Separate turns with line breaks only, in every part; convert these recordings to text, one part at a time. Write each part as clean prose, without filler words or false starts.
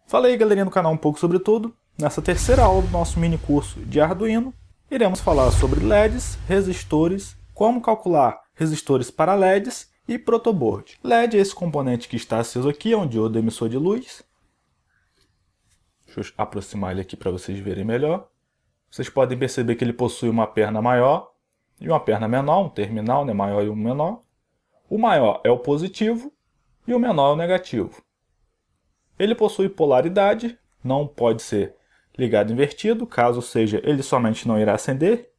Fala aí, galerinha do canal Um Pouco Sobre Tudo. Nessa terceira aula do nosso mini curso de Arduino, iremos falar sobre LEDs, resistores, como calcular resistores para LEDs e protoboard. LED é esse componente que está aceso aqui, é um diodo emissor de luz. Deixa eu aproximar ele aqui para vocês verem melhor. Vocês podem perceber que ele possui uma perna maior e uma perna menor, um terminal, né, maior e um menor. O maior é o positivo e o menor é o negativo. Ele possui polaridade, não pode ser ligado invertido, caso seja, ele somente não irá acender.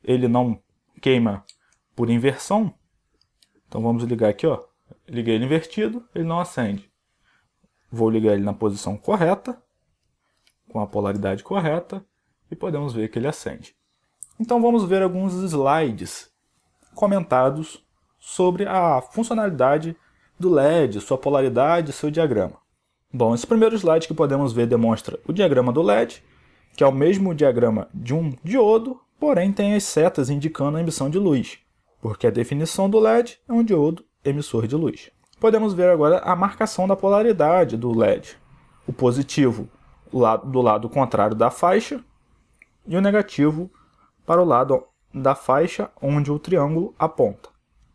Ele não queima por inversão. Então vamos ligar aqui, ó. Liguei ele invertido, ele não acende. Vou ligar ele na posição correta, com a polaridade correta, e podemos ver que ele acende. Então vamos ver alguns slides comentados sobre a funcionalidade do LED, sua polaridade e seu diagrama. Bom, esse primeiro slide que podemos ver demonstra o diagrama do LED, que é o mesmo diagrama de um diodo, porém tem as setas indicando a emissão de luz, porque a definição do LED é um diodo emissor de luz. Podemos ver agora a marcação da polaridade do LED. O positivo do lado contrário da faixa e o negativo para o lado da faixa onde o triângulo aponta.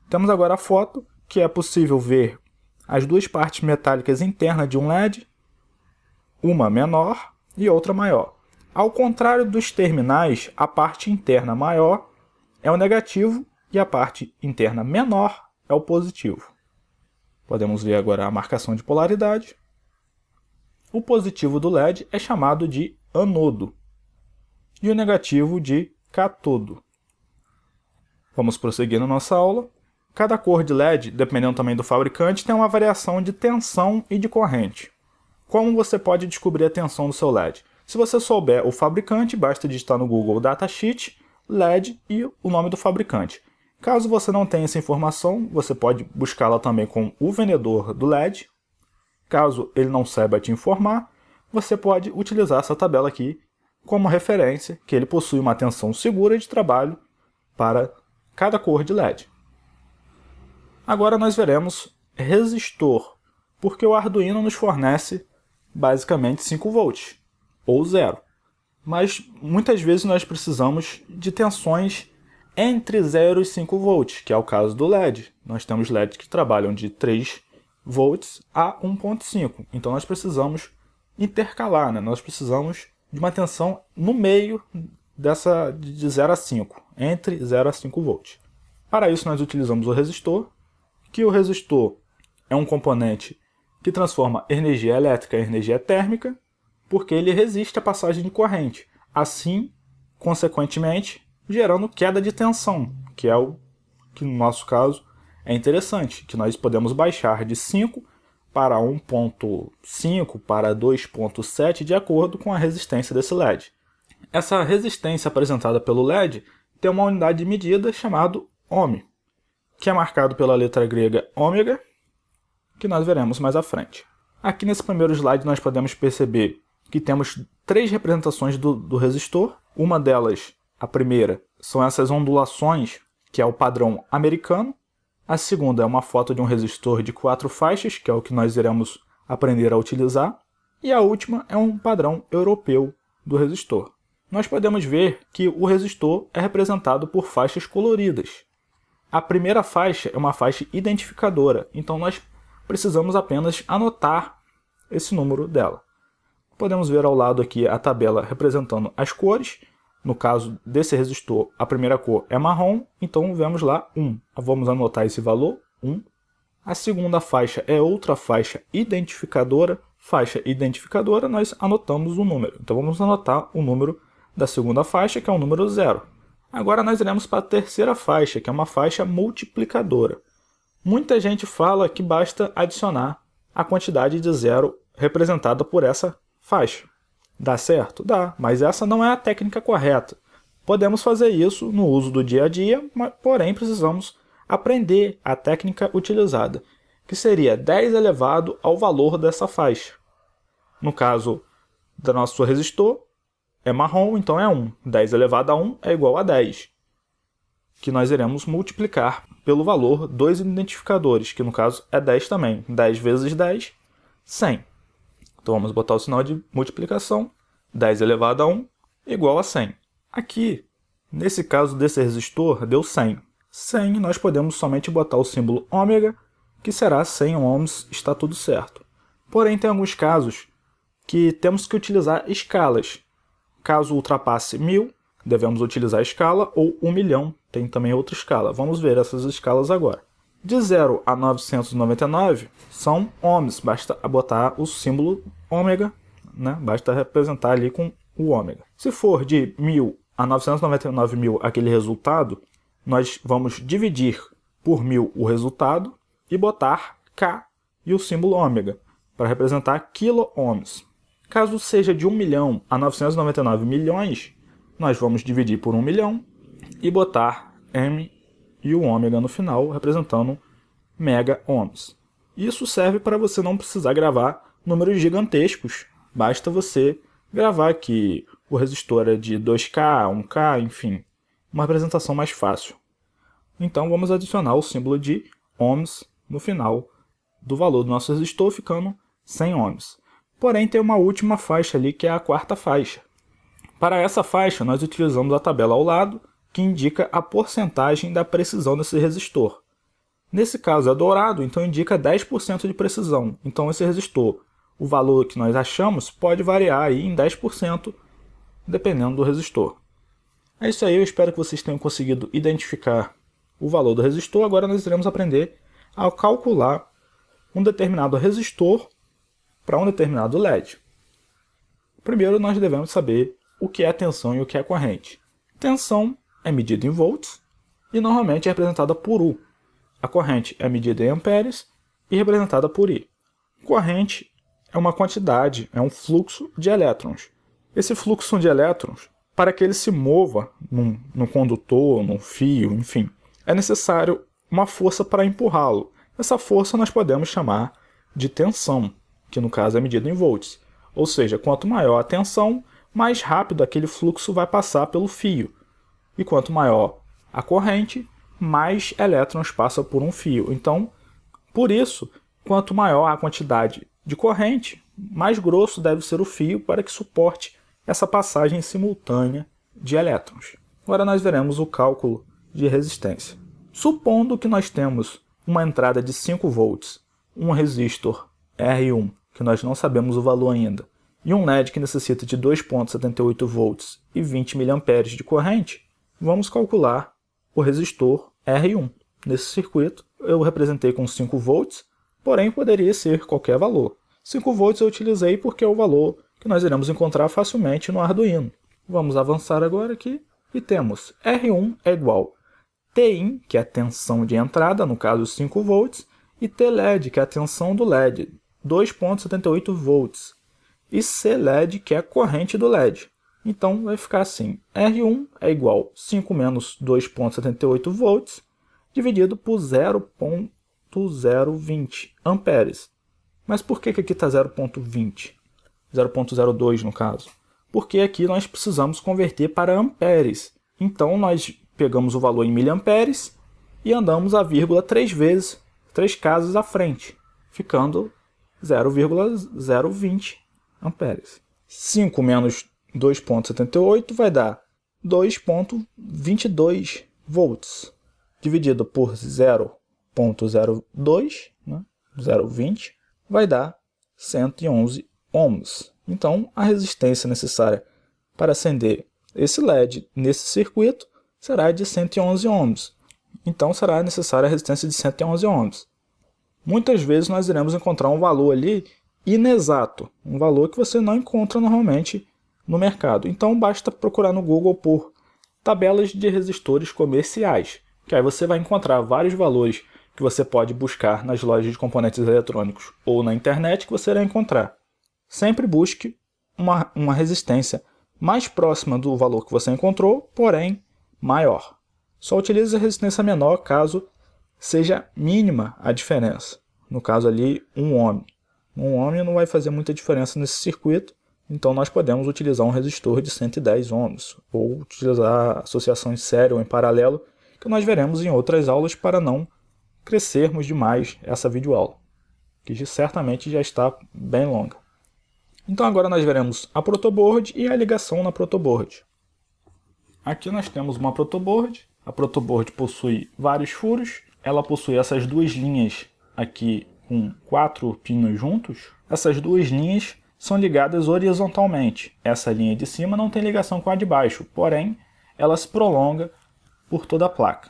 Temos agora a foto, que é possível ver as duas partes metálicas internas de um LED, uma menor e outra maior. Ao contrário dos terminais, a parte interna maior é o negativo e a parte interna menor é o positivo. Podemos ver agora a marcação de polaridade. O positivo do LED é chamado de anodo e o negativo de cátodo. Vamos prosseguir na nossa aula. Cada cor de LED, dependendo também do fabricante, tem uma variação de tensão e de corrente. Como você pode descobrir a tensão do seu LED? Se você souber o fabricante, basta digitar no Google Datasheet, LED e o nome do fabricante. Caso você não tenha essa informação, você pode buscá-la também com o vendedor do LED. Caso ele não saiba te informar, você pode utilizar essa tabela aqui como referência, que ele possui uma tensão segura de trabalho para cada cor de LED. Agora nós veremos resistor, porque o Arduino nos fornece basicamente 5 volts, ou 0. Mas muitas vezes nós precisamos de tensões entre 0 e 5 volts, que é o caso do LED. Nós temos LEDs que trabalham de 3 volts a 1.5, então nós precisamos intercalar, né? Nós precisamos de uma tensão no meio dessa de 0 a 5, entre 0 a 5 volts. Para isso nós utilizamos o resistor, que o resistor é um componente que transforma energia elétrica em energia térmica, porque ele resiste à passagem de corrente, assim, consequentemente, gerando queda de tensão, que é o que no nosso caso é interessante, que nós podemos baixar de 5 para 1.5 para 2.7 de acordo com a resistência desse LED. Essa resistência apresentada pelo LED tem uma unidade de medida chamada ohm, que é marcado pela letra grega ômega, que nós veremos mais à frente. Aqui nesse primeiro slide nós podemos perceber que temos 3 representações do resistor. Uma delas, a primeira, são essas ondulações, que é o padrão americano. A segunda é uma foto de um resistor de 4 faixas, que é o que nós iremos aprender a utilizar. E a última é um padrão europeu do resistor. Nós podemos ver que o resistor é representado por faixas coloridas. A primeira faixa é uma faixa identificadora, então nós precisamos apenas anotar esse número dela. Podemos ver ao lado aqui a tabela representando as cores. No caso desse resistor, a primeira cor é marrom, então vemos lá 1. Vamos anotar esse valor, 1. A segunda faixa é outra faixa identificadora. Faixa identificadora, nós anotamos o número. Então vamos anotar o número da segunda faixa, que é o número 0. Agora nós iremos para a terceira faixa, que é uma faixa multiplicadora. Muita gente fala que basta adicionar a quantidade de 0 representada por essa faixa. Dá certo? Dá, mas essa não é a técnica correta. Podemos fazer isso no uso do dia a dia, porém precisamos aprender a técnica utilizada, que seria 10 elevado ao valor dessa faixa. No caso do nosso resistor, é marrom, então é 1. 10 elevado a 1 é igual a 10, que nós iremos multiplicar pelo valor dos identificadores, que no caso é 10 também. 10 vezes 10, 100. Então vamos botar o sinal de multiplicação. 10 elevado a 1 igual a 100. Aqui, nesse caso desse resistor, deu 100. 100 nós podemos somente botar o símbolo ômega, que será 100 ohms, está tudo certo. Porém, tem alguns casos que temos que utilizar escalas. Caso ultrapasse 1000, devemos utilizar a escala, ou 1 milhão, tem também outra escala. Vamos ver essas escalas agora. De 0 a 999 são ohms, basta botar o símbolo ômega, né? Basta representar ali com o ômega. Se for de 1000 a 999.000 aquele resultado, nós vamos dividir por 1000 o resultado e botar K e o símbolo ômega, para representar quilo-ohms. Caso seja de 1 milhão a 999 milhões, nós vamos dividir por 1 milhão e botar M e o ômega no final, representando mega-ohms. Isso serve para você não precisar gravar números gigantescos. Basta você gravar que o resistor é de 2K, 1K, enfim, uma representação mais fácil. Então vamos adicionar o símbolo de ohms no final do valor do nosso resistor, ficando 100 ohms. Porém, tem uma última faixa ali, que é a quarta faixa. Para essa faixa, nós utilizamos a tabela ao lado, que indica a porcentagem da precisão desse resistor. Nesse caso é dourado, então indica 10% de precisão. Então esse resistor, o valor que nós achamos, pode variar aí em 10%, dependendo do resistor. É isso aí, eu espero que vocês tenham conseguido identificar o valor do resistor. Agora nós iremos aprender a calcular um determinado resistor para um determinado LED. Primeiro nós devemos saber o que é tensão e o que é corrente. Tensão é medida em volts e normalmente é representada por U. A corrente é medida em amperes e representada por I. Corrente é uma quantidade, é um fluxo de elétrons. Esse fluxo de elétrons, para que ele se mova num condutor, num fio, enfim, é necessário uma força para empurrá-lo. Essa força nós podemos chamar de tensão, que no caso é medida em volts. Ou seja, quanto maior a tensão, mais rápido aquele fluxo vai passar pelo fio. E quanto maior a corrente, mais elétrons passam por um fio. Então, por isso, quanto maior a quantidade de corrente, mais grosso deve ser o fio para que suporte essa passagem simultânea de elétrons. Agora nós veremos o cálculo de resistência. Supondo que nós temos uma entrada de 5 volts, um resistor R1, que nós não sabemos o valor ainda, e um LED que necessita de 2,78 volts e 20 mA de corrente, vamos calcular o resistor R1. Nesse circuito, eu representei com 5 volts, porém poderia ser qualquer valor. 5 volts eu utilizei porque é o valor que nós iremos encontrar facilmente no Arduino. Vamos avançar agora aqui e temos R1 é igual Tin, que é a tensão de entrada, no caso 5 volts, e TLED, que é a tensão do LED, 2,78 volts, e CLED, que é a corrente do LED. Então vai ficar assim, R1 é igual 5 menos 2,78 volts, dividido por 0,020 amperes. Mas por que aqui está 0,20? 0,02 no caso? Porque aqui nós precisamos converter para amperes. Então nós pegamos o valor em miliamperes e andamos a vírgula 3 vezes, 3 casas à frente, ficando 0,020 amperes. 5 menos 2,78 vai dar 2,22 volts, dividido por 0,02, né, 0,20, vai dar 111 ohms. Então, a resistência necessária para acender esse LED nesse circuito será de 111 ohms. Então, será necessária a resistência de 111 ohms. Muitas vezes nós iremos encontrar um valor ali inexato, um valor que você não encontra normalmente no mercado. Então, basta procurar no Google por tabelas de resistores comerciais, que aí você vai encontrar vários valores que você pode buscar nas lojas de componentes eletrônicos ou na internet que você irá encontrar. Sempre busque uma resistência mais próxima do valor que você encontrou, porém maior. Só utilize a resistência menor caso seja mínima a diferença. No caso ali, 1 ohm. 1 ohm não vai fazer muita diferença nesse circuito, então nós podemos utilizar um resistor de 110 ohms, ou utilizar associação em série ou em paralelo, que nós veremos em outras aulas para não crescermos demais essa videoaula, que certamente já está bem longa. Então agora nós veremos a protoboard e a ligação na protoboard. Aqui nós temos uma protoboard. A protoboard possui vários furos. Ela possui essas duas linhas aqui com 4 pinos juntos. Essas duas linhas são ligadas horizontalmente. Essa linha de cima não tem ligação com a de baixo, porém ela se prolonga por toda a placa.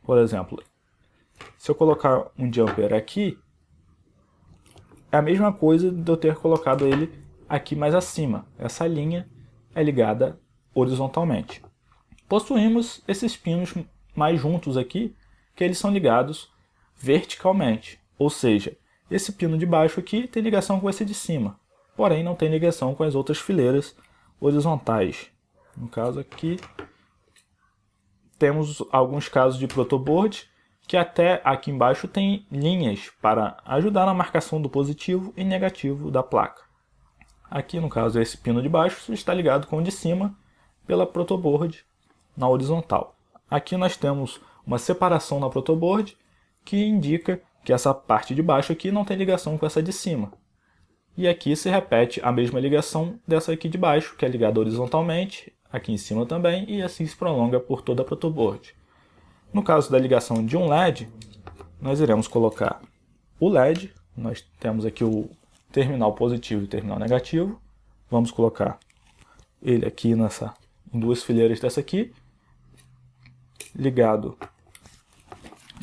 Por exemplo, se eu colocar um jumper aqui, é a mesma coisa de eu ter colocado ele aqui mais acima. Essa linha é ligada horizontalmente. Possuímos esses pinos mais juntos aqui, que eles são ligados verticalmente. Ou seja, esse pino de baixo aqui tem ligação com esse de cima, porém não tem ligação com as outras fileiras horizontais. No caso aqui, temos alguns casos de protoboard que até aqui embaixo tem linhas para ajudar na marcação do positivo e negativo da placa. Aqui, no caso, esse pino de baixo está ligado com o de cima pela protoboard na horizontal. Aqui nós temos uma separação na protoboard que indica que essa parte de baixo aqui não tem ligação com essa de cima. E aqui se repete a mesma ligação dessa aqui de baixo, que é ligada horizontalmente, aqui em cima também, e assim se prolonga por toda a protoboard. No caso da ligação de um LED, nós iremos colocar o LED. Nós temos aqui o terminal positivo e o terminal negativo. Vamos colocar ele aqui em duas fileiras dessa aqui, ligado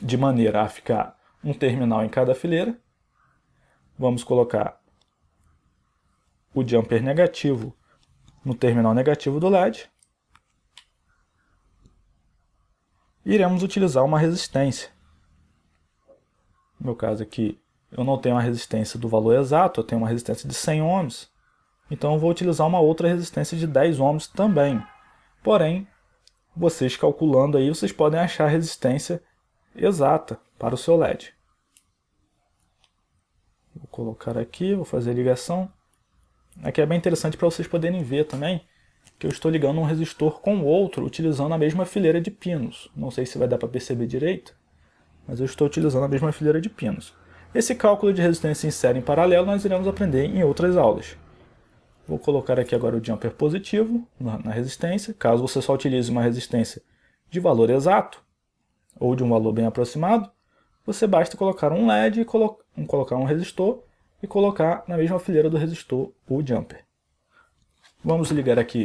de maneira a ficar um terminal em cada fileira. Vamos colocar o jumper negativo no terminal negativo do LED. Iremos utilizar uma resistência. No meu caso aqui, eu não tenho uma resistência do valor exato, eu tenho uma resistência de 100 ohms. Então eu vou utilizar uma outra resistência de 10 ohms também. Porém, vocês calculando aí, vocês podem achar a resistência exata para o seu LED. Vou colocar aqui, vou fazer a ligação. Aqui é bem interessante para vocês poderem ver também que eu estou ligando um resistor com o outro utilizando a mesma fileira de pinos. Não sei se vai dar para perceber direito, mas eu estou utilizando a mesma fileira de pinos. Esse cálculo de resistência em série em paralelo nós iremos aprender em outras aulas. Vou colocar aqui agora o jumper positivo na resistência. Caso você só utilize uma resistência de valor exato ou de um valor bem aproximado, você basta colocar um LED, colocar um resistor e colocar na mesma fileira do resistor o jumper. Vamos ligar aqui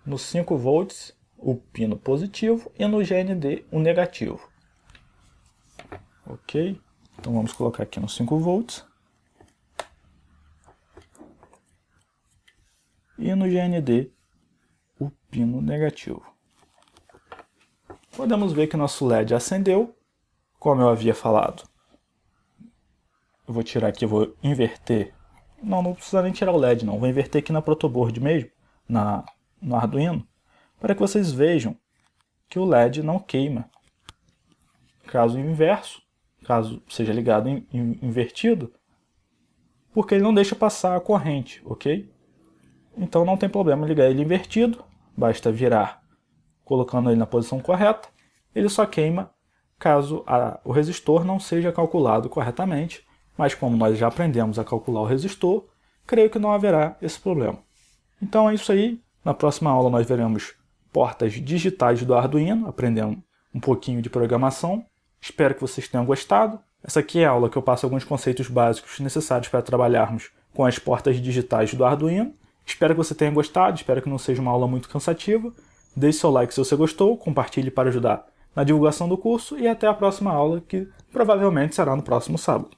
no 5 volts o pino positivo e no GND o negativo. Ok? Então vamos colocar aqui no 5 volts. E no GND o pino negativo. Podemos ver que nosso LED acendeu, como eu havia falado. Eu vou tirar aqui, vou inverter. Não precisa nem tirar o LED não, vou inverter aqui na protoboard mesmo, no Arduino, para que vocês vejam que o LED não queima. Caso inverso, caso seja ligado invertido, porque ele não deixa passar a corrente, ok? Então não tem problema ligar ele invertido, basta virar colocando ele na posição correta, ele só queima caso o resistor não seja calculado corretamente, mas como nós já aprendemos a calcular o resistor, creio que não haverá esse problema. Então é isso aí, na próxima aula nós veremos portas digitais do Arduino, aprendendo um pouquinho de programação. Espero que vocês tenham gostado. Essa aqui é a aula que eu passo alguns conceitos básicos necessários para trabalharmos com as portas digitais do Arduino. Espero que você tenha gostado, espero que não seja uma aula muito cansativa. Deixe seu like se você gostou, compartilhe para ajudar na divulgação do curso e até a próxima aula, que provavelmente será no próximo sábado.